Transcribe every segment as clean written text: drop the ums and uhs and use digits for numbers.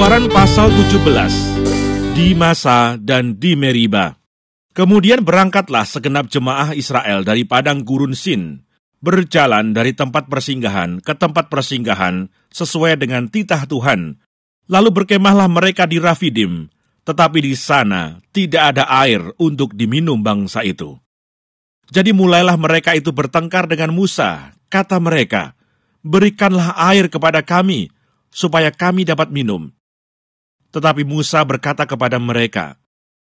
Keluaran pasal 17, di Masa dan di Meriba. Kemudian berangkatlah segenap jemaah Israel dari padang gurun Sin, berjalan dari tempat persinggahan ke tempat persinggahan sesuai dengan titah Tuhan. Lalu berkemahlah mereka di Rafidim, tetapi di sana tidak ada air untuk diminum bangsa itu. Jadi mulailah mereka itu bertengkar dengan Musa. Kata mereka, "Berikanlah air kepada kami, supaya kami dapat minum." Tetapi Musa berkata kepada mereka,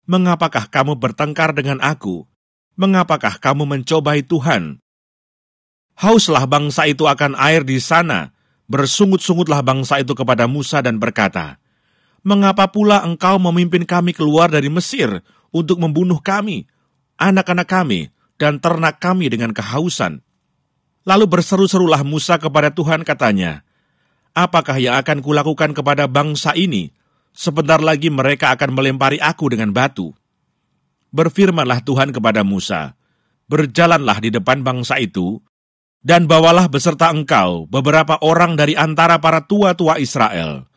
"Mengapakah kamu bertengkar dengan aku? Mengapakah kamu mencobai Tuhan? Hauslah bangsa itu akan air di sana." Bersungut-sungutlah bangsa itu kepada Musa dan berkata, "Mengapa pula engkau memimpin kami keluar dari Mesir untuk membunuh kami, anak-anak kami, dan ternak kami dengan kehausan?" Lalu berseru-serulah Musa kepada Tuhan, katanya, "Apakah yang akan kulakukan kepada bangsa ini? Sebentar lagi mereka akan melempari aku dengan batu." Berfirmanlah Tuhan kepada Musa, "Berjalanlah di depan bangsa itu, dan bawalah beserta engkau beberapa orang dari antara para tua-tua Israel.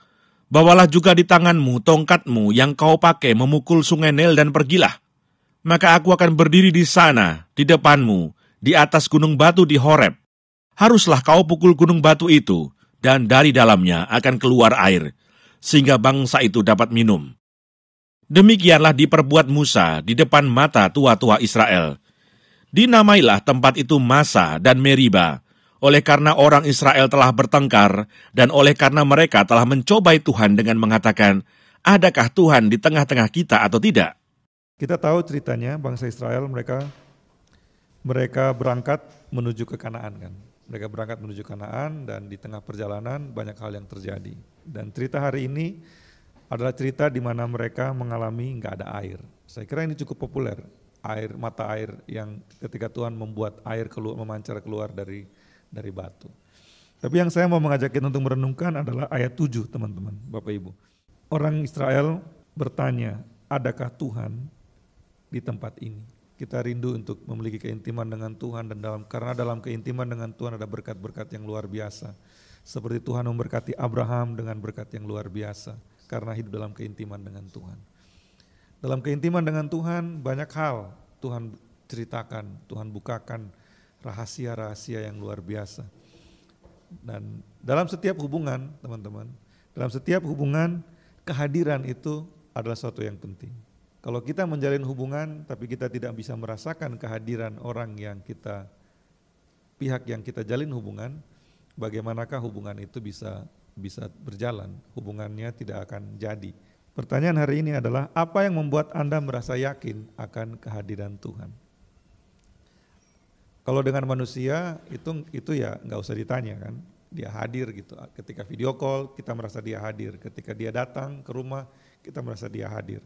Bawalah juga di tanganmu tongkatmu yang kau pakai memukul sungai Nil dan pergilah. Maka aku akan berdiri di sana, di depanmu, di atas gunung batu di Horeb. Haruslah kau pukul gunung batu itu, dan dari dalamnya akan keluar air, sehingga bangsa itu dapat minum." Demikianlah diperbuat Musa di depan mata tua-tua Israel. Dinamailah tempat itu Masa dan Meriba, oleh karena orang Israel telah bertengkar, dan oleh karena mereka telah mencobai Tuhan dengan mengatakan, "Adakah Tuhan di tengah-tengah kita atau tidak?" Kita tahu ceritanya bangsa Israel, mereka berangkat menuju ke Kanaan kan. Mereka berangkat menuju Kanaan dan di tengah perjalanan banyak hal yang terjadi. Dan cerita hari ini adalah cerita di mana mereka mengalami nggak ada air. Saya kira ini cukup populer. Mata air yang ketika Tuhan membuat air memancar keluar dari batu. Tapi yang saya mau mengajak kita untuk merenungkan adalah ayat 7, teman-teman, Bapak Ibu. Orang Israel bertanya, "Adakah Tuhan di tempat ini?" Kita rindu untuk memiliki keintiman dengan Tuhan, dan karena dalam keintiman dengan Tuhan ada berkat-berkat yang luar biasa. Seperti Tuhan memberkati Abraham dengan berkat yang luar biasa karena hidup dalam keintiman dengan Tuhan. Dalam keintiman dengan Tuhan banyak hal Tuhan ceritakan, Tuhan bukakan rahasia-rahasia yang luar biasa. Dan dalam setiap hubungan, teman-teman, dalam setiap hubungan kehadiran itu adalah sesuatu yang penting. Kalau kita menjalin hubungan tapi kita tidak bisa merasakan kehadiran pihak yang kita jalin hubungan, bagaimanakah hubungan itu bisa berjalan? Hubungannya tidak akan jadi. Pertanyaan hari ini adalah, apa yang membuat Anda merasa yakin akan kehadiran Tuhan? Kalau dengan manusia itu ya nggak usah ditanya kan, dia hadir gitu. Ketika video call kita merasa dia hadir, ketika dia datang ke rumah kita merasa dia hadir.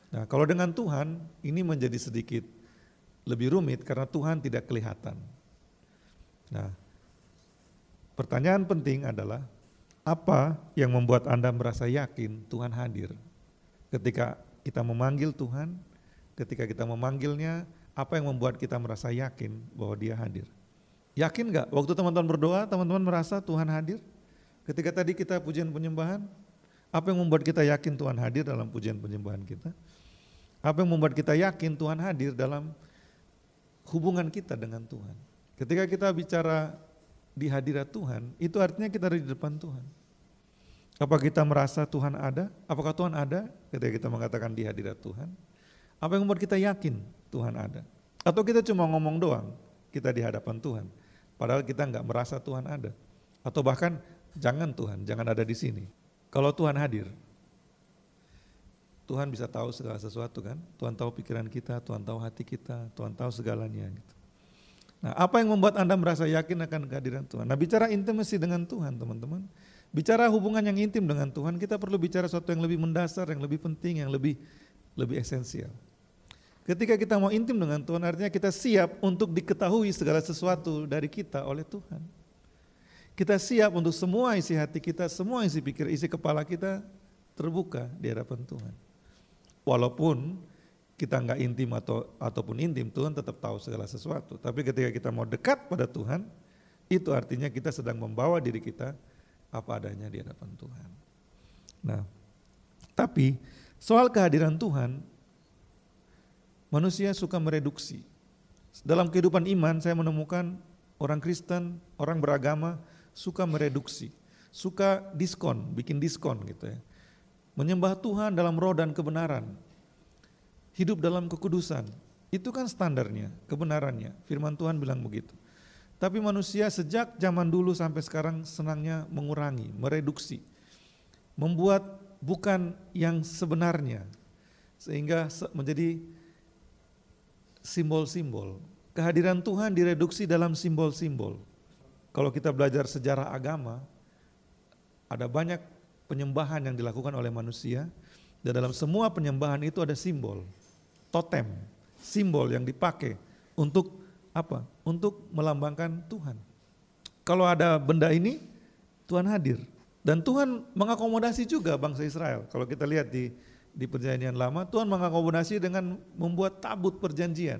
Nah, kalau dengan Tuhan ini menjadi sedikit lebih rumit karena Tuhan tidak kelihatan. Nah, pertanyaan penting adalah, apa yang membuat Anda merasa yakin Tuhan hadir? Ketika kita memanggil Tuhan, ketika kita memanggilnya, apa yang membuat kita merasa yakin bahwa Dia hadir? Yakin gak waktu teman-teman berdoa, teman-teman merasa Tuhan hadir? Ketika tadi kita pujian penyembahan, apa yang membuat kita yakin Tuhan hadir dalam pujian penyembahan kita? Apa yang membuat kita yakin Tuhan hadir dalam hubungan kita dengan Tuhan? Ketika kita bicara di hadirat Tuhan, itu artinya kita ada di depan Tuhan. Apa kita merasa Tuhan ada? Apakah Tuhan ada ketika kita mengatakan di hadirat Tuhan? Apa yang membuat kita yakin Tuhan ada? Atau kita cuma ngomong doang, kita di hadapan Tuhan, padahal kita nggak merasa Tuhan ada. Atau bahkan, jangan Tuhan, jangan ada di sini. Kalau Tuhan hadir, Tuhan bisa tahu segala sesuatu kan? Tuhan tahu pikiran kita, Tuhan tahu hati kita, Tuhan tahu segalanya gitu. Nah, apa yang membuat Anda merasa yakin akan kehadiran Tuhan? Nah, bicara intimasi dengan Tuhan, teman-teman. Bicara hubungan yang intim dengan Tuhan, kita perlu bicara sesuatu yang lebih mendasar, yang lebih penting, yang lebih esensial. Ketika kita mau intim dengan Tuhan, artinya kita siap untuk diketahui segala sesuatu dari kita oleh Tuhan. Kita siap untuk semua isi hati kita, semua isi kepala kita terbuka di hadapan Tuhan. Walaupun kita nggak intim ataupun intim, Tuhan tetap tahu segala sesuatu. Tapi ketika kita mau dekat pada Tuhan, itu artinya kita sedang membawa diri kita apa adanya di hadapan Tuhan. Nah, Tapi soal kehadiran Tuhan, manusia suka mereduksi. Dalam kehidupan iman saya menemukan orang Kristen, orang beragama suka mereduksi, suka bikin diskon gitu ya. Menyembah Tuhan dalam roh dan kebenaran, hidup dalam kekudusan, itu kan standarnya, kebenarannya. Firman Tuhan bilang begitu. Tapi manusia sejak zaman dulu sampai sekarang senangnya mengurangi, mereduksi, membuat bukan yang sebenarnya, sehingga menjadi simbol-simbol. Kehadiran Tuhan direduksi dalam simbol-simbol. Kalau kita belajar sejarah agama, ada banyak penyembahan yang dilakukan oleh manusia, dan dalam semua penyembahan itu ada simbol, totem, simbol yang dipakai untuk apa? Untuk melambangkan Tuhan. Kalau ada benda ini, Tuhan hadir. Dan Tuhan mengakomodasi juga bangsa Israel. Kalau kita lihat di Perjanjian Lama, Tuhan mengakomodasi dengan membuat tabut perjanjian.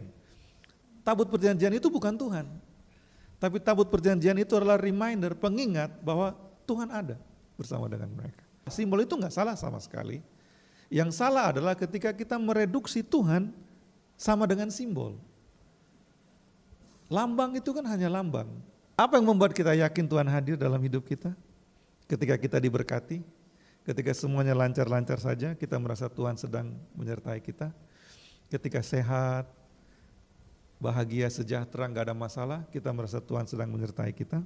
Tabut perjanjian itu bukan Tuhan, tapi tabut perjanjian itu adalah reminder, pengingat bahwa Tuhan ada bersama dengan mereka. Simbol itu nggak salah sama sekali. Yang salah adalah ketika kita mereduksi Tuhan sama dengan simbol. Lambang itu kan hanya lambang. Apa yang membuat kita yakin Tuhan hadir dalam hidup kita? Ketika kita diberkati, ketika semuanya lancar-lancar saja, kita merasa Tuhan sedang menyertai kita. Ketika sehat, bahagia, sejahtera, nggak ada masalah, kita merasa Tuhan sedang menyertai kita.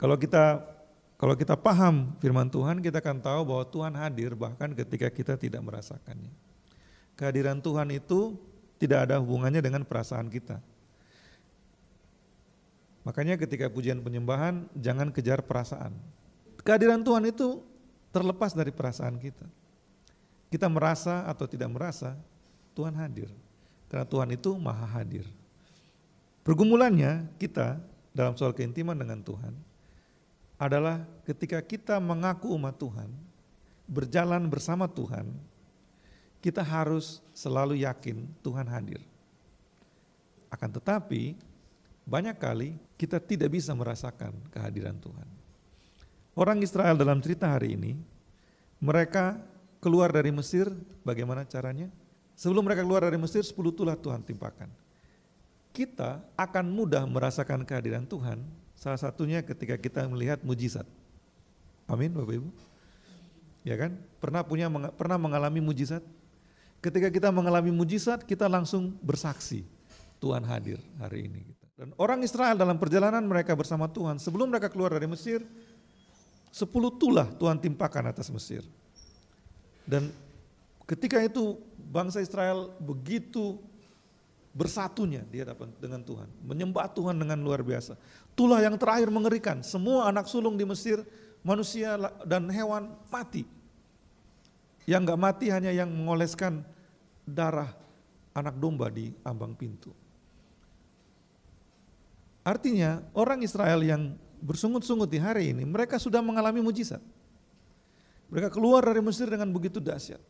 Kalau kita paham firman Tuhan, kita akan tahu bahwa Tuhan hadir bahkan ketika kita tidak merasakannya. Kehadiran Tuhan itu tidak ada hubungannya dengan perasaan kita. Makanya ketika pujian penyembahan, jangan kejar perasaan. Kehadiran Tuhan itu terlepas dari perasaan kita. Kita merasa atau tidak merasa, Tuhan hadir. Karena Tuhan itu maha hadir. Pergumulannya kita dalam soal keintiman dengan Tuhan adalah ketika kita mengaku umat Tuhan, berjalan bersama Tuhan, kita harus selalu yakin Tuhan hadir. Akan tetapi, banyak kali kita tidak bisa merasakan kehadiran Tuhan. Orang Israel dalam cerita hari ini, mereka keluar dari Mesir, bagaimana caranya? Sebelum mereka keluar dari Mesir, 10 tulah Tuhan timpakan. Kita akan mudah merasakan kehadiran Tuhan, salah satunya ketika kita melihat mujizat. Amin Bapak Ibu? Ya kan? Pernah mengalami mujizat? Ketika kita mengalami mujizat, kita langsung bersaksi, Tuhan hadir hari ini. Dan orang Israel dalam perjalanan mereka bersama Tuhan, sebelum mereka keluar dari Mesir, 10 tulah Tuhan timpakan atas Mesir. Dan ketika itu bangsa Israel begitu bersatunya di hadapan dengan Tuhan, menyembah Tuhan dengan luar biasa. Tulah yang terakhir mengerikan, semua anak sulung di Mesir, manusia dan hewan mati. Yang gak mati hanya yang mengoleskan darah anak domba di ambang pintu. Artinya orang Israel yang bersungut-sungut di hari ini, mereka sudah mengalami mujizat. Mereka keluar dari Mesir dengan begitu dahsyat.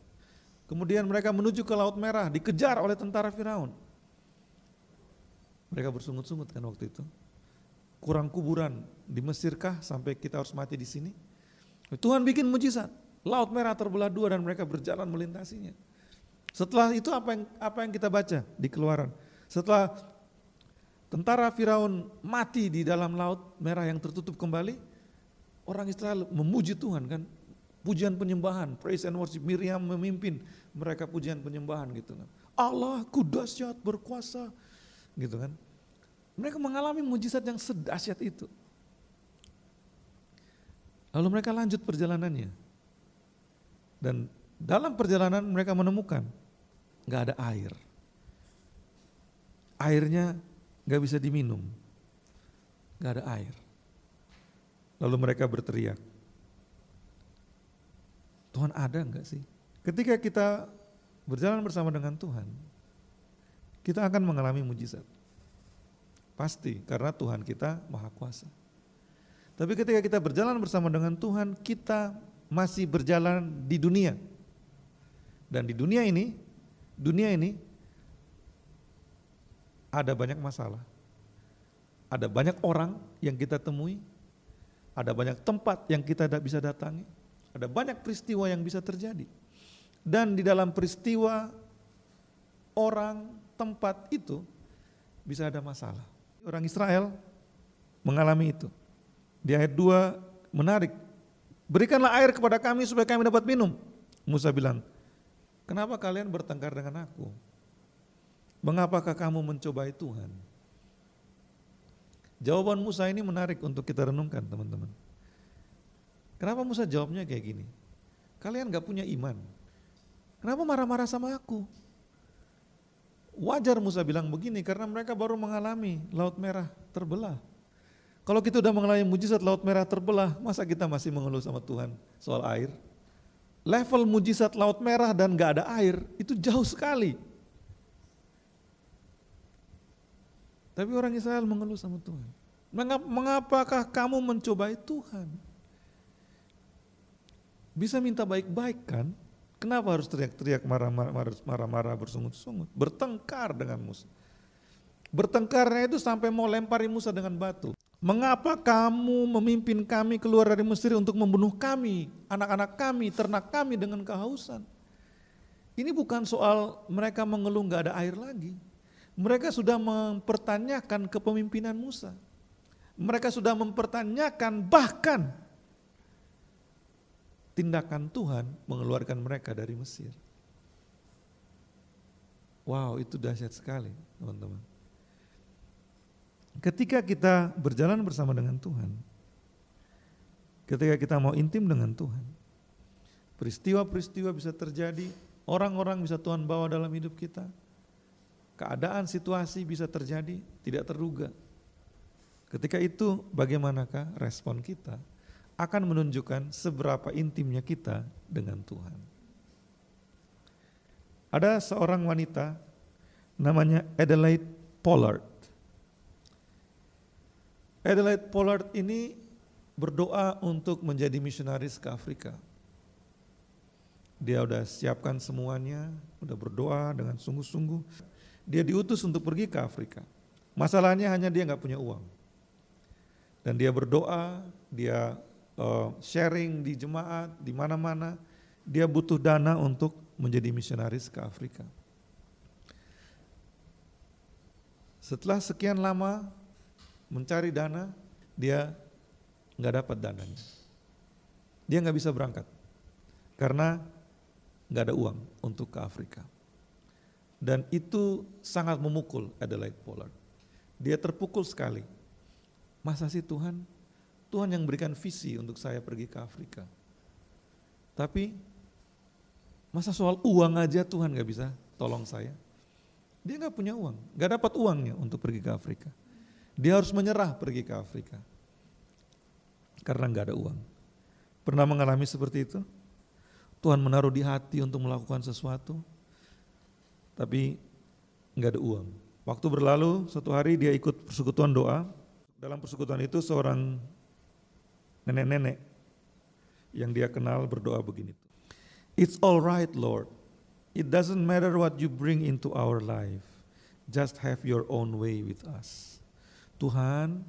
Kemudian mereka menuju ke Laut Merah, dikejar oleh tentara Firaun. Mereka bersungut-sungut kan waktu itu. Kurang kuburan di Mesirkah sampai kita harus mati di sini? Tuhan bikin mujizat. Laut Merah terbelah dua dan mereka berjalan melintasinya. Setelah itu apa yang kita baca di Keluaran? Setelah tentara Firaun mati di dalam Laut Merah yang tertutup kembali, orang Israel memuji Tuhan kan. Pujian penyembahan, praise and worship. Miriam memimpin mereka pujian penyembahan gitu kan. Allahku dahsyat berkuasa gitu kan. Mereka mengalami mujizat yang sedahsyat itu. Lalu mereka lanjut perjalanannya. Dan dalam perjalanan mereka menemukan gak ada air. Airnya gak bisa diminum. Gak ada air. Lalu mereka berteriak, Tuhan ada enggak sih? Ketika kita berjalan bersama dengan Tuhan, kita akan mengalami mujizat. Pasti, karena Tuhan kita maha kuasa. Tapi ketika kita berjalan bersama dengan Tuhan, kita masih berjalan di dunia. Dan di dunia ini ada banyak masalah. Ada banyak orang yang kita temui, ada banyak tempat yang kita tidak bisa datangi. Ada banyak peristiwa yang bisa terjadi. Dan di dalam peristiwa orang, tempat itu bisa ada masalah. Orang Israel mengalami itu. Di ayat 2 menarik. Berikanlah air kepada kami supaya kami dapat minum. Musa bilang, kenapa kalian bertengkar dengan aku? Mengapakah kamu mencobai Tuhan? Jawaban Musa ini menarik untuk kita renungkan, teman-teman. Kenapa Musa jawabnya kayak gini? Kalian gak punya iman. Kenapa marah-marah sama aku? Wajar Musa bilang begini karena mereka baru mengalami Laut Merah terbelah. Kalau kita udah mengalami mujizat Laut Merah terbelah, masa kita masih mengeluh sama Tuhan soal air? Level mujizat Laut Merah dan gak ada air itu jauh sekali. Tapi orang Israel mengeluh sama Tuhan. Mengapakah kamu mencobai Tuhan? Bisa minta baik-baik kan? Kenapa harus teriak-teriak, marah-marah, bersungut-sungut? Bertengkar dengan Musa. Bertengkarnya itu sampai mau lemparin Musa dengan batu. Mengapa kamu memimpin kami keluar dari Mesir untuk membunuh kami, anak-anak kami, ternak kami dengan kehausan? Ini bukan soal mereka mengeluh gak ada air lagi. Mereka sudah mempertanyakan kepemimpinan Musa. Mereka sudah mempertanyakan bahkan tindakan Tuhan mengeluarkan mereka dari Mesir. Wow, itu dahsyat sekali, teman-teman. Ketika kita berjalan bersama dengan Tuhan, ketika kita mau intim dengan Tuhan, peristiwa-peristiwa bisa terjadi, orang-orang bisa Tuhan bawa dalam hidup kita, keadaan, situasi bisa terjadi, tidak terduga. Ketika itu bagaimanakah respon kita akan menunjukkan seberapa intimnya kita dengan Tuhan. Ada seorang wanita namanya Adelaide Pollard. Adelaide Pollard ini berdoa untuk menjadi misionaris ke Afrika. Dia udah siapkan semuanya, udah berdoa dengan sungguh-sungguh. Dia diutus untuk pergi ke Afrika. Masalahnya hanya dia nggak punya uang. Dan dia berdoa, dia sharing di jemaat, di mana-mana. Dia butuh dana untuk menjadi misionaris ke Afrika. Setelah sekian lama mencari dana, dia nggak dapat dananya. Dia nggak bisa berangkat karena nggak ada uang untuk ke Afrika. Dan itu sangat memukul Adelaide Pollard. Dia terpukul sekali. Masa sih Tuhan yang berikan visi untuk saya pergi ke Afrika. Tapi masa soal uang aja Tuhan nggak bisa tolong saya? Dia nggak punya uang, nggak dapat uangnya untuk pergi ke Afrika. Dia harus menyerah pergi ke Afrika karena nggak ada uang. Pernah mengalami seperti itu? Tuhan menaruh di hati untuk melakukan sesuatu, tapi nggak ada uang. Waktu berlalu, suatu hari dia ikut persekutuan doa. Dalam persekutuan itu seorang nenek-nenek yang dia kenal berdoa begini. It's all right, Lord. It doesn't matter what you bring into our life. Just have your own way with us. Tuhan,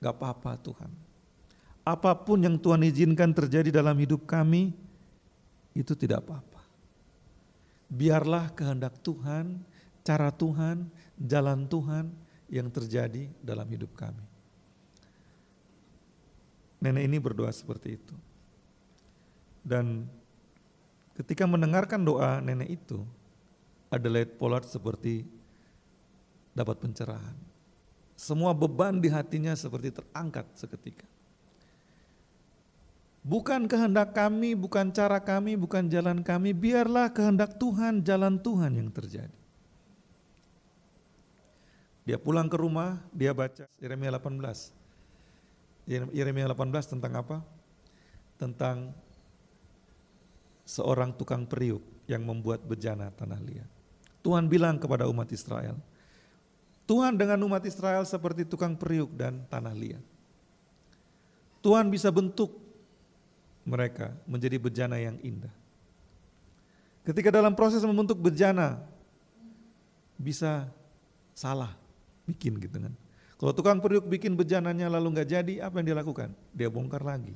gak apa-apa Tuhan. Apapun yang Tuhan izinkan terjadi dalam hidup kami, itu tidak apa-apa. Biarlah kehendak Tuhan, cara Tuhan, jalan Tuhan yang terjadi dalam hidup kami. Nenek ini berdoa seperti itu. Dan ketika mendengarkan doa nenek itu, Adelaide Pollard seperti dapat pencerahan. Semua beban di hatinya seperti terangkat seketika. Bukan kehendak kami, bukan cara kami, bukan jalan kami, biarlah kehendak Tuhan, jalan Tuhan yang terjadi. Dia pulang ke rumah, dia baca Yeremia 18. Yeremia 18 tentang apa? Tentang seorang tukang periuk yang membuat bejana tanah liat. Tuhan bilang kepada umat Israel, Tuhan dengan umat Israel seperti tukang periuk dan tanah liat. Tuhan bisa bentuk mereka menjadi bejana yang indah. Ketika dalam proses membentuk bejana, bisa salah bikin gitu kan. Kalau tukang periuk bikin bejananya lalu gak jadi, apa yang dia lakukan? Dia bongkar lagi.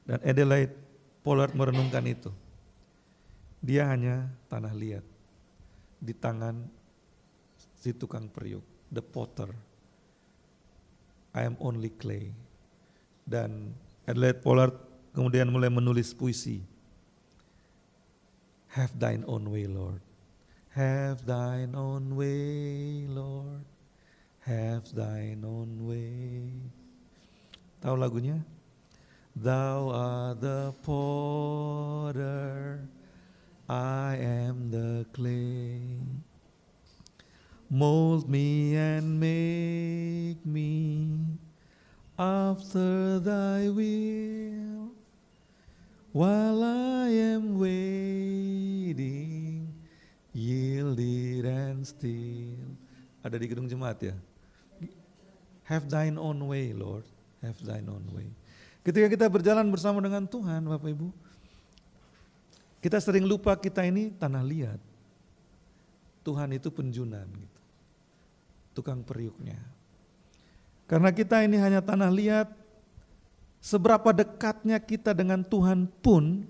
Dan Adelaide Pollard merenungkan itu. Dia hanya tanah liat di tangan si tukang periuk, the potter. I am only clay. Dan Adelaide Pollard kemudian mulai menulis puisi. Have thine own way, Lord. Have thine own way, Lord. Have thine own way. Tahu lagunya? Thou art the potter, I am the clay. Mold me and make me after thy will, while I am waiting, yielded and still. Ada di gedung jemaat ya. Have thine own way, Lord. Have thine own way. Ketika kita berjalan bersama dengan Tuhan, Bapak Ibu, kita sering lupa kita ini tanah liat. Tuhan itu penjunan gitu. Tukang periuknya. Karena kita ini hanya tanah liat, seberapa dekatnya kita dengan Tuhan pun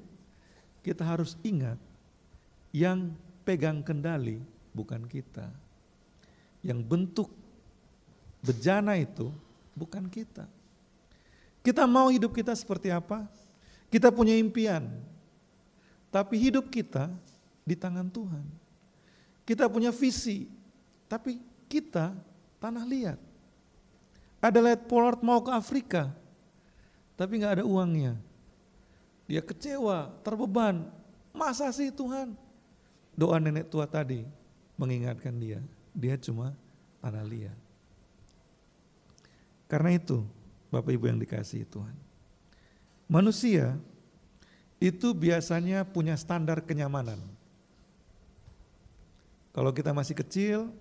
kita harus ingat yang pegang kendali bukan kita. Yang bentuk bejana itu bukan kita. Kita mau hidup kita seperti apa? Kita punya impian. Tapi hidup kita di tangan Tuhan. Kita punya visi. Tapi kita tanah liat. Adelaide Pollard mau ke Afrika. Tapi gak ada uangnya. Dia kecewa, terbeban. Masa sih Tuhan? Doa nenek tua tadi mengingatkan dia. Dia cuma tanah liat. Karena itu, Bapak Ibu yang dikasihi Tuhan, manusia itu biasanya punya standar kenyamanan. Kalau kita masih kecil,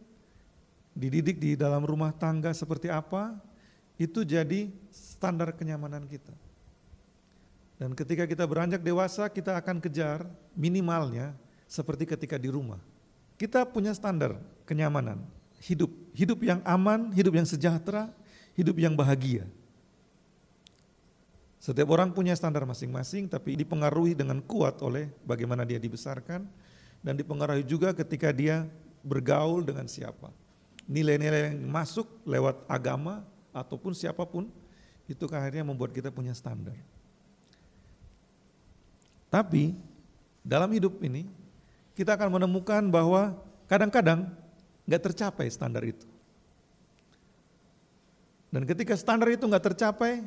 dididik di dalam rumah tangga seperti apa, itu jadi standar kenyamanan kita. Dan ketika kita beranjak dewasa, kita akan kejar minimalnya seperti ketika di rumah. Kita punya standar kenyamanan, hidup yang aman, hidup yang sejahtera, hidup yang bahagia. Setiap orang punya standar masing-masing, tapi dipengaruhi dengan kuat oleh bagaimana dia dibesarkan, dan dipengaruhi juga ketika dia bergaul dengan siapa. Nilai-nilai yang masuk lewat agama ataupun siapapun, itu akhirnya membuat kita punya standar. Tapi dalam hidup ini, kita akan menemukan bahwa kadang-kadang gak tercapai standar itu. Dan ketika standar itu gak tercapai,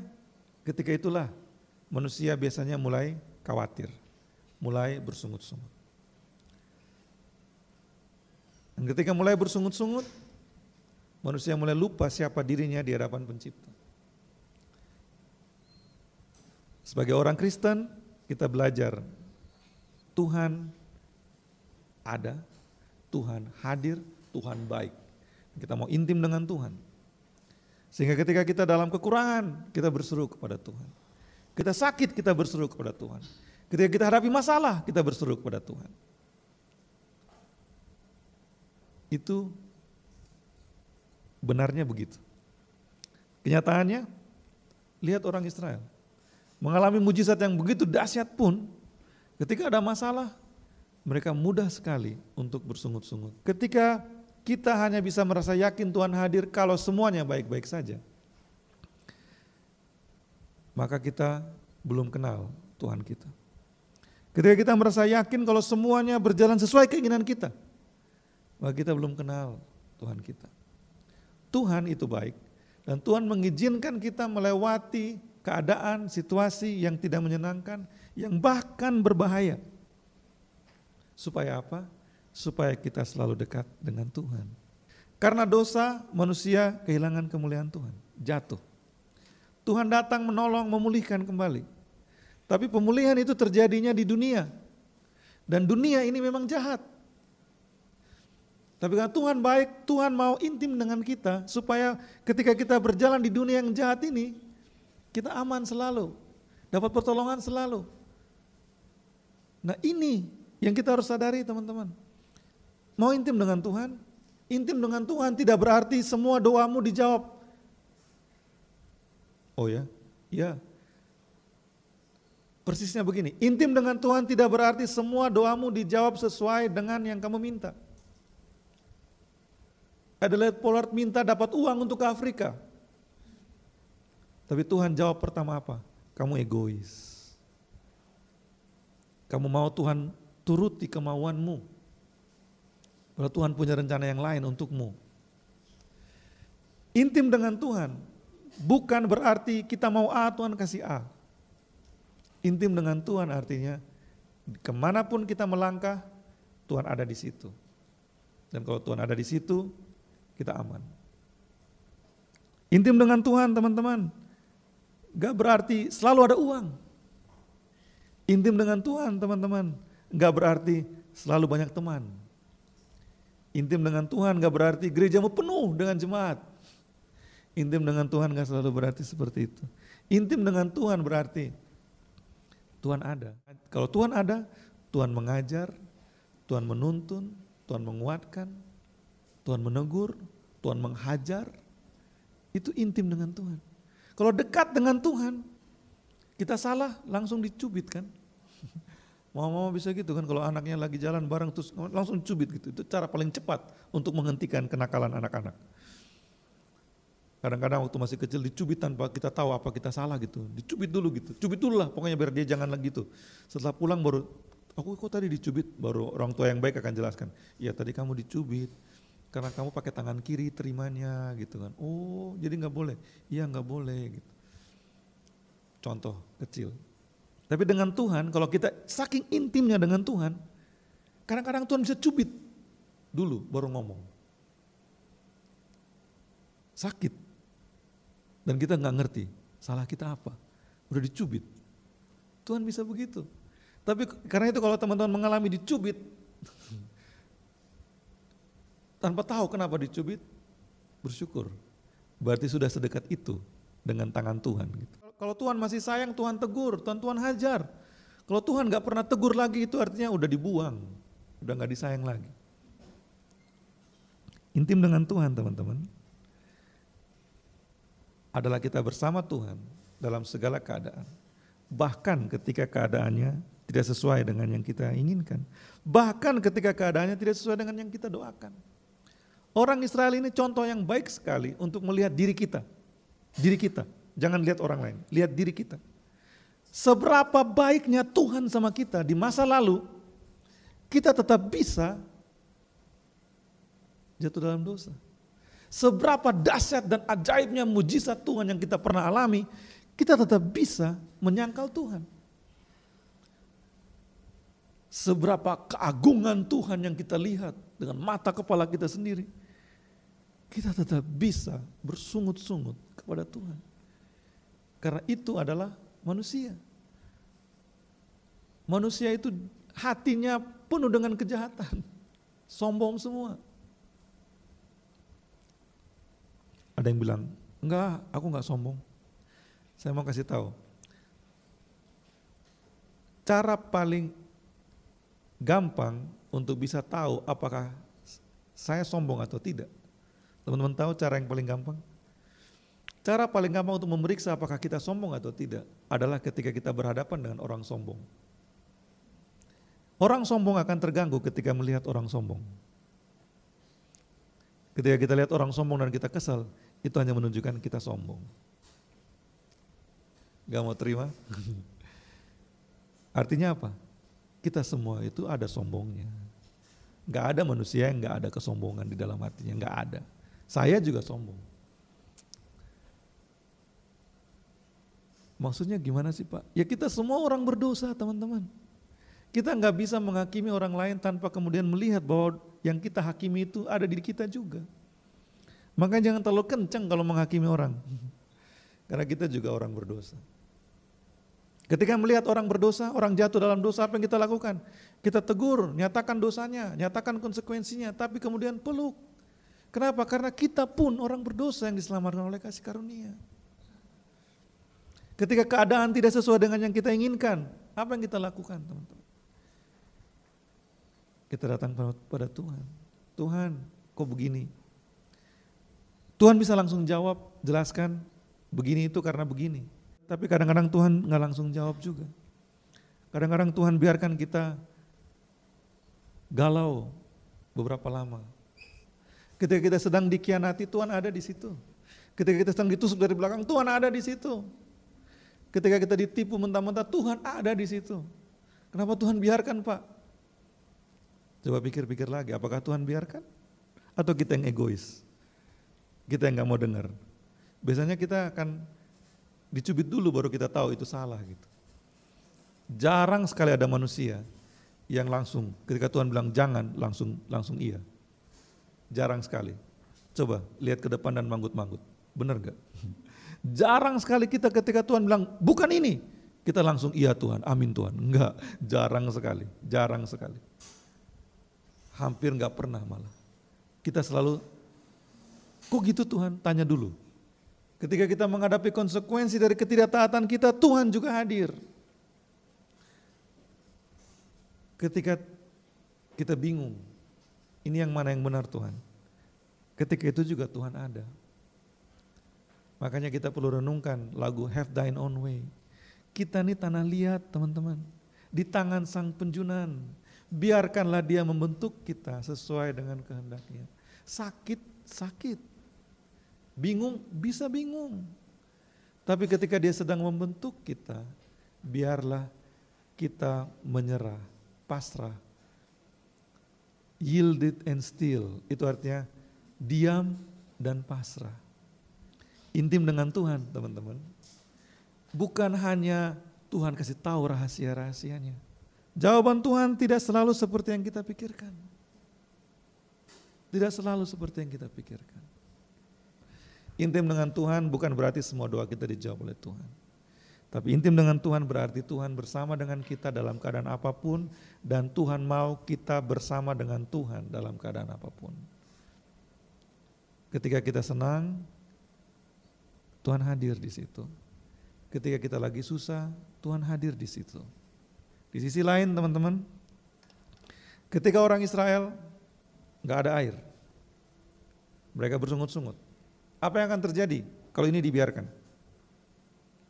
ketika itulah manusia biasanya mulai khawatir, mulai bersungut-sungut. Dan ketika mulai bersungut-sungut, manusia mulai lupa siapa dirinya di hadapan Pencipta. Sebagai orang Kristen, kita belajar Tuhan ada, Tuhan hadir, Tuhan baik. Kita mau intim dengan Tuhan. Sehingga ketika kita dalam kekurangan, kita berseru kepada Tuhan. Kita sakit, kita berseru kepada Tuhan. Ketika kita hadapi masalah, kita berseru kepada Tuhan. Itu benarnya begitu. Kenyataannya, lihat orang Israel. Mengalami mujizat yang begitu dahsyat pun, ketika ada masalah, mereka mudah sekali untuk bersungut-sungut. Ketika kita hanya bisa merasa yakin Tuhan hadir kalau semuanya baik-baik saja, maka kita belum kenal Tuhan kita. Ketika kita merasa yakin kalau semuanya berjalan sesuai keinginan kita, maka kita belum kenal Tuhan kita. Tuhan itu baik, dan Tuhan mengizinkan kita melewati keadaan, situasi yang tidak menyenangkan, yang bahkan berbahaya. Supaya apa? Supaya kita selalu dekat dengan Tuhan. Karena dosa, manusia kehilangan kemuliaan Tuhan, jatuh. Tuhan datang menolong, memulihkan kembali. Tapi pemulihan itu terjadinya di dunia. Dan dunia ini memang jahat. Tapi karena Tuhan baik, Tuhan mau intim dengan kita, supaya ketika kita berjalan di dunia yang jahat ini, kita aman selalu, dapat pertolongan selalu. Nah ini yang kita harus sadari teman-teman. Mau intim dengan Tuhan? Intim dengan Tuhan tidak berarti semua doamu dijawab. Oh ya? Ya. Persisnya begini, intim dengan Tuhan tidak berarti semua doamu dijawab sesuai dengan yang kamu minta. Adelaide Pollard minta dapat uang untuk ke Afrika. Tapi Tuhan jawab pertama apa? Kamu egois. Kamu mau Tuhan turuti kemauanmu. Kalau Tuhan punya rencana yang lain untukmu. Intim dengan Tuhan bukan berarti kita mau A, Tuhan kasih A. Intim dengan Tuhan artinya kemanapun kita melangkah, Tuhan ada di situ. Dan kalau Tuhan ada di situ, kita aman. Intim dengan Tuhan teman-teman, gak berarti selalu ada uang. Intim dengan Tuhan teman-teman, gak berarti selalu banyak teman. Intim dengan Tuhan gak berarti gerejamu penuh dengan jemaat. Intim dengan Tuhan gak selalu berarti seperti itu. Intim dengan Tuhan berarti Tuhan ada. Kalau Tuhan ada, Tuhan mengajar, Tuhan menuntun, Tuhan menguatkan, Tuhan menegur, Tuhan menghajar. Itu intim dengan Tuhan. Kalau dekat dengan Tuhan, kita salah langsung dicubit kan. Mama bisa gitu kan, kalau anaknya lagi jalan bareng terus langsung cubit gitu. Itu cara paling cepat untuk menghentikan kenakalan anak-anak. Kadang-kadang waktu masih kecil dicubit tanpa kita tahu apa kita salah gitu. Dicubit dulu gitu, cubit dulu lah pokoknya biar dia jangan lagi gitu. Setelah pulang baru, aku kok tadi dicubit, baru orang tua yang baik akan jelaskan. Iya tadi kamu dicubit, karena kamu pakai tangan kiri terimanya gitu kan. Oh jadi gak boleh, iya gak boleh gitu. Contoh kecil. Tapi dengan Tuhan, kalau kita saking intimnya dengan Tuhan, kadang-kadang Tuhan bisa cubit dulu baru ngomong. Sakit. Dan kita gak ngerti, salah kita apa. Udah dicubit. Tuhan bisa begitu. Tapi karena itu kalau teman-teman mengalami dicubit, tanpa tahu kenapa dicubit, bersyukur. Berarti sudah sedekat itu dengan tangan Tuhan. Kalau Tuhan masih sayang, Tuhan tegur, Tuhan hajar. Kalau Tuhan gak pernah tegur lagi, itu artinya udah dibuang, udah gak disayang lagi. Intim dengan Tuhan teman-teman, adalah kita bersama Tuhan dalam segala keadaan. Bahkan ketika keadaannya tidak sesuai dengan yang kita inginkan. Bahkan ketika keadaannya tidak sesuai dengan yang kita doakan. Orang Israel ini contoh yang baik sekali untuk melihat diri kita. Diri kita. Jangan lihat orang lain, lihat diri kita. Seberapa baiknya Tuhan sama kita di masa lalu, kita tetap bisa jatuh dalam dosa. Seberapa dahsyat dan ajaibnya mujizat Tuhan yang kita pernah alami, kita tetap bisa menyangkal Tuhan. Seberapa keagungan Tuhan yang kita lihat dengan mata kepala kita sendiri, kita tetap bisa bersungut-sungut kepada Tuhan. Karena itu adalah manusia. Manusia itu hatinya penuh dengan kejahatan. Sombong semua. Ada yang bilang, enggak, aku enggak sombong. Saya mau kasih tahu. Cara paling gampang untuk bisa tahu apakah saya sombong atau tidak. Teman-teman tahu cara yang paling gampang? Cara paling gampang untuk memeriksa apakah kita sombong atau tidak adalah ketika kita berhadapan dengan orang sombong. Orang sombong akan terganggu ketika melihat orang sombong. Ketika kita lihat orang sombong dan kita kesal, itu hanya menunjukkan kita sombong. Gak mau terima? Artinya apa? Kita semua itu ada sombongnya. Gak ada manusia yang gak ada kesombongan di dalam hatinya, gak ada. Saya juga sombong. Maksudnya gimana sih Pak? Ya kita semua orang berdosa teman-teman. Kita gak bisa menghakimi orang lain tanpa kemudian melihat bahwa yang kita hakimi itu ada di kita juga. Makanya jangan terlalu kencang kalau menghakimi orang. Karena kita juga orang berdosa. Ketika melihat orang berdosa, orang jatuh dalam dosa, apa yang kita lakukan? Kita tegur, nyatakan dosanya, nyatakan konsekuensinya, tapi kemudian peluk. Kenapa? Karena kita pun orang berdosa yang diselamatkan oleh kasih karunia. Ketika keadaan tidak sesuai dengan yang kita inginkan, apa yang kita lakukan teman-teman? Kita datang pada Tuhan. Tuhan, kok begini? Tuhan bisa langsung jawab, jelaskan, begini itu karena begini. Tapi kadang-kadang Tuhan nggak langsung jawab juga. Kadang-kadang Tuhan biarkan kita galau beberapa lama. Ketika kita sedang dikhianati, Tuhan ada di situ. Ketika kita sedang ditusuk dari belakang, Tuhan ada di situ. Ketika kita ditipu mentah-mentah, Tuhan ada di situ. Kenapa Tuhan biarkan, Pak? Coba pikir-pikir lagi, apakah Tuhan biarkan? Atau kita yang egois? Kita yang gak mau dengar. Biasanya kita akan dicubit dulu baru kita tahu itu salah gitu. Jarang sekali ada manusia yang langsung ketika Tuhan bilang jangan langsung iya. Jarang sekali. Coba lihat ke depan dan manggut-manggut. Benar gak? Jarang sekali kita ketika Tuhan bilang bukan ini, kita langsung iya Tuhan, amin Tuhan. Enggak, jarang sekali. Hampir gak pernah malah. Kita selalu, kok gitu Tuhan? Tanya dulu. Ketika kita menghadapi konsekuensi dari ketidaktaatan kita, Tuhan juga hadir. Ketika kita bingung, ini yang mana yang benar Tuhan? Ketika itu juga Tuhan ada. Makanya kita perlu renungkan lagu Have Thine Own Way. Kita ini tanah liat teman-teman, di tangan Sang Penjunan. Biarkanlah Dia membentuk kita sesuai dengan kehendaknya. Sakit. Bingung, bisa bingung. Tapi ketika Dia sedang membentuk kita, biarlah kita menyerah, pasrah. Yielded and still, itu artinya diam dan pasrah. Intim dengan Tuhan teman-teman. Bukan hanya Tuhan kasih tahu rahasia-rahasianya. Jawaban Tuhan tidak selalu seperti yang kita pikirkan. Tidak selalu seperti yang kita pikirkan. Intim dengan Tuhan bukan berarti semua doa kita dijawab oleh Tuhan. Tapi intim dengan Tuhan berarti Tuhan bersama dengan kita dalam keadaan apapun. Dan Tuhan mau kita bersama dengan Tuhan dalam keadaan apapun. Ketika kita senang, Tuhan hadir di situ. Ketika kita lagi susah, Tuhan hadir di situ. Di sisi lain teman-teman, ketika orang Israel gak ada air, mereka bersungut-sungut. Apa yang akan terjadi kalau ini dibiarkan?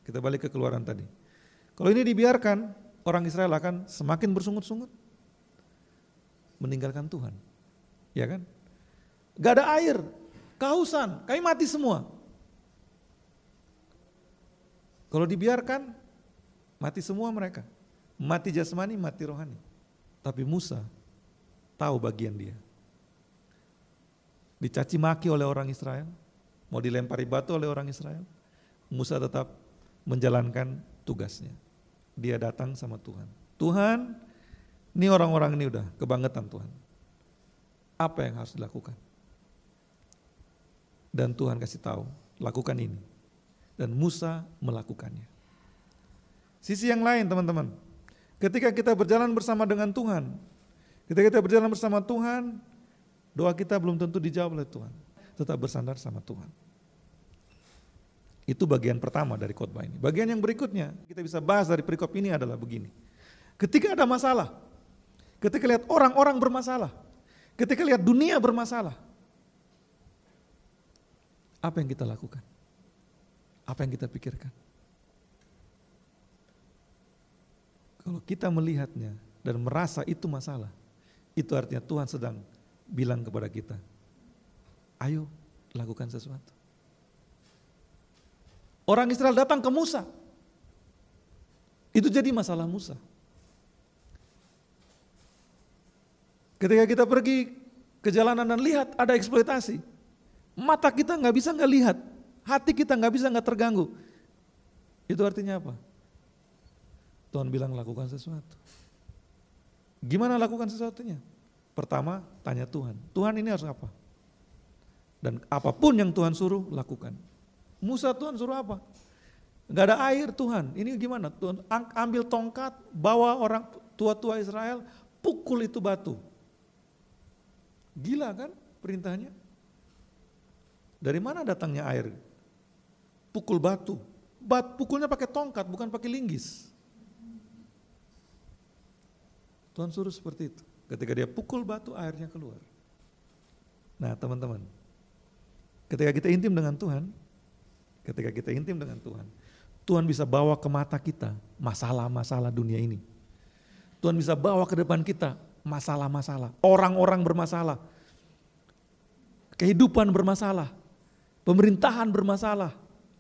Kita balik ke Keluaran tadi. Kalau ini dibiarkan, orang Israel akan semakin bersungut-sungut, meninggalkan Tuhan. Ya kan? Gak ada air, kehausan, kami mati semua. Kalau dibiarkan, mati semua mereka. Mati jasmani, mati rohani. Tapi Musa tahu bagian dia. Dicaci maki oleh orang Israel, mau dilempari batu oleh orang Israel, Musa tetap menjalankan tugasnya. Dia datang sama Tuhan. Tuhan, ini orang-orang ini udah kebangetan Tuhan. Apa yang harus dilakukan? Dan Tuhan kasih tahu, lakukan ini. Dan Musa melakukannya. Sisi yang lain teman-teman, ketika kita berjalan bersama dengan Tuhan, ketika kita berjalan bersama Tuhan, doa kita belum tentu dijawab oleh Tuhan. Tetap bersandar sama Tuhan. Itu bagian pertama dari khotbah ini. Bagian yang berikutnya, kita bisa bahas dari perikop ini adalah begini. Ketika ada masalah, ketika lihat orang-orang bermasalah, ketika lihat dunia bermasalah, apa yang kita lakukan? Apa yang kita pikirkan? Kalau kita melihatnya dan merasa itu masalah, itu artinya Tuhan sedang bilang kepada kita, ayo lakukan sesuatu. Orang Israel datang ke Musa, itu jadi masalah Musa. Ketika kita pergi ke jalanan dan lihat ada eksploitasi, mata kita nggak bisa nggak lihat, hati kita nggak bisa nggak terganggu. Itu artinya apa? Tuhan bilang lakukan sesuatu. Gimana lakukan sesuatunya? Pertama tanya Tuhan, Tuhan ini harus apa? Dan apapun yang Tuhan suruh lakukan. Musa Tuhan suruh apa? Gak ada air Tuhan, ini gimana? Tuhan ambil tongkat, bawa orang tua-tua Israel, pukul itu batu. Gila kan perintahnya? Dari mana datangnya air? Pukul batu. Pukulnya pakai tongkat, bukan pakai linggis. Tuhan suruh seperti itu. Ketika dia pukul batu, airnya keluar. Nah teman-teman, ketika kita intim dengan Tuhan, Tuhan bisa bawa ke mata kita masalah-masalah dunia ini. Tuhan bisa bawa ke depan kita masalah-masalah, orang-orang bermasalah, kehidupan bermasalah, pemerintahan bermasalah,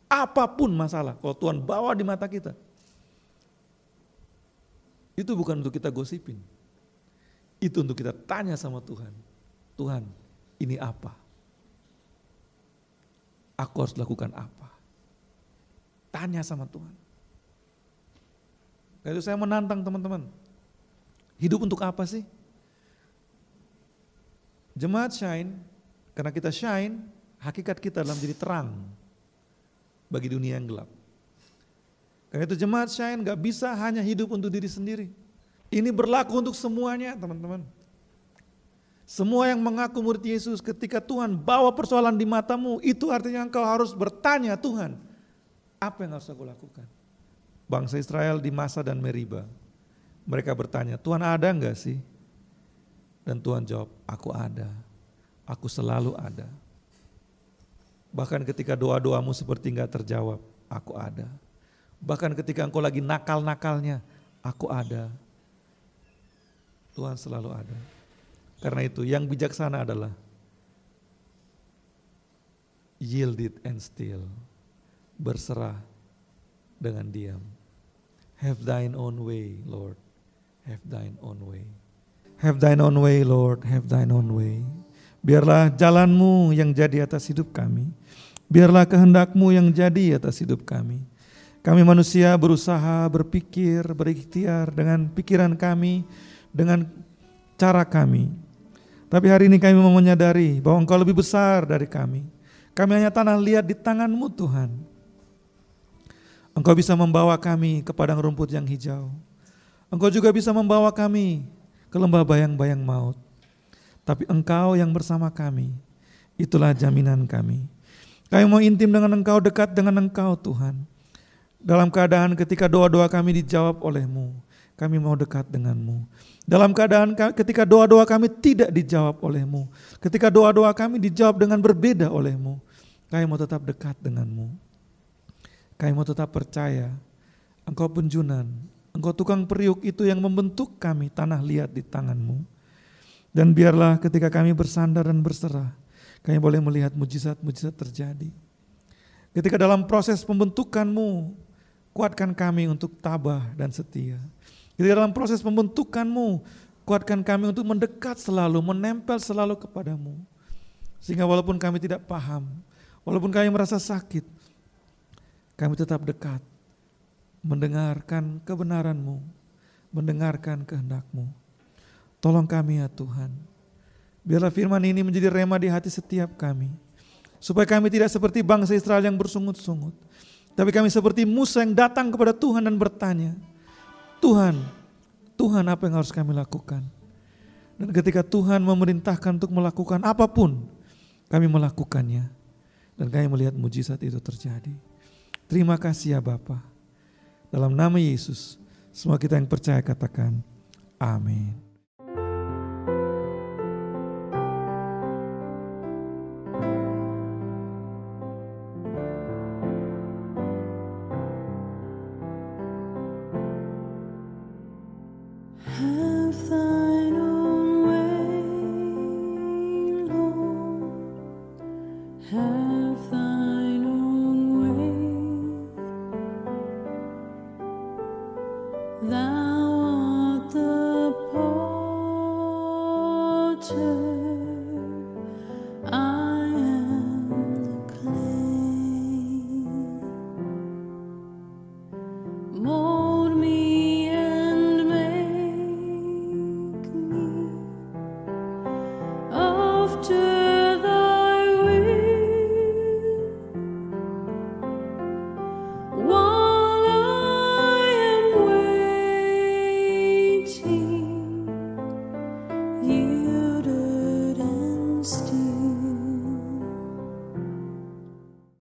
apapun masalah. Kalau Tuhan bawa di mata kita, itu bukan untuk kita gosipin. Itu untuk kita tanya sama Tuhan. Tuhan, ini apa? Aku harus lakukan apa? Tanya sama Tuhan. Karena itu saya menantang teman-teman. Hidup untuk apa sih? Jemaat Shine, karena kita shine, hakikat kita dalam jadi terang bagi dunia yang gelap. Karena itu jemaat Shine gak bisa hanya hidup untuk diri sendiri. Ini berlaku untuk semuanya teman-teman. Semua yang mengaku murid Yesus, ketika Tuhan bawa persoalan di matamu, itu artinya engkau harus bertanya, Tuhan, apa yang harus aku lakukan? Bangsa Israel di Masa dan Meriba, mereka bertanya, Tuhan ada enggak sih? Dan Tuhan jawab, aku ada, aku selalu ada. Bahkan ketika doa-doamu seperti enggak terjawab, aku ada. Bahkan ketika engkau lagi nakal-nakalnya, aku ada. Tuhan selalu ada. Karena itu yang bijaksana adalah yield it and still, berserah dengan diam. Have thine own way, Lord, have thine own way. Have thine own way, Lord, have thine own way. Biarlah jalanmu yang jadi atas hidup kami. Biarlah kehendakmu yang jadi atas hidup kami. Kami manusia berusaha, berpikir, berikhtiar dengan pikiran kami, dengan cara kami. Tapi hari ini kami mau menyadari bahwa Engkau lebih besar dari kami. Kami hanya tanah liat di tangan-Mu Tuhan. Engkau bisa membawa kami ke padang rumput yang hijau. Engkau juga bisa membawa kami ke lembah bayang-bayang maut. Tapi Engkau yang bersama kami, itulah jaminan kami. Kami mau intim dengan Engkau, dekat dengan Engkau Tuhan. Dalam keadaan ketika doa-doa kami dijawab oleh-Mu, kami mau dekat dengan-Mu. Dalam keadaan ketika doa-doa kami tidak dijawab oleh-Mu, ketika doa-doa kami dijawab dengan berbeda oleh-Mu, kami mau tetap dekat dengan-Mu. Kami mau tetap percaya Engkau penjunan, Engkau tukang periuk itu yang membentuk kami tanah liat di tangan-Mu. Dan biarlah ketika kami bersandar dan berserah, kami boleh melihat mujizat-mujizat terjadi. Ketika dalam proses pembentukan-Mu, kuatkan kami untuk tabah dan setia. Ketika dalam proses pembentukan-Mu, kuatkan kami untuk mendekat selalu, menempel selalu kepadamu. Sehingga walaupun kami tidak paham, walaupun kami merasa sakit, kami tetap dekat, mendengarkan kebenaran-Mu, mendengarkan kehendak-Mu. Tolong kami ya Tuhan, biarlah firman ini menjadi rema di hati setiap kami, supaya kami tidak seperti bangsa Israel yang bersungut-sungut, tapi kami seperti Musa yang datang kepada Tuhan dan bertanya, Tuhan, Tuhan apa yang harus kami lakukan? Dan ketika Tuhan memerintahkan untuk melakukan apapun, kami melakukannya. Dan kami melihat mujizat itu terjadi. Terima kasih ya Bapa. Dalam nama Yesus, semua kita yang percaya katakan, amin. Thou art the potter.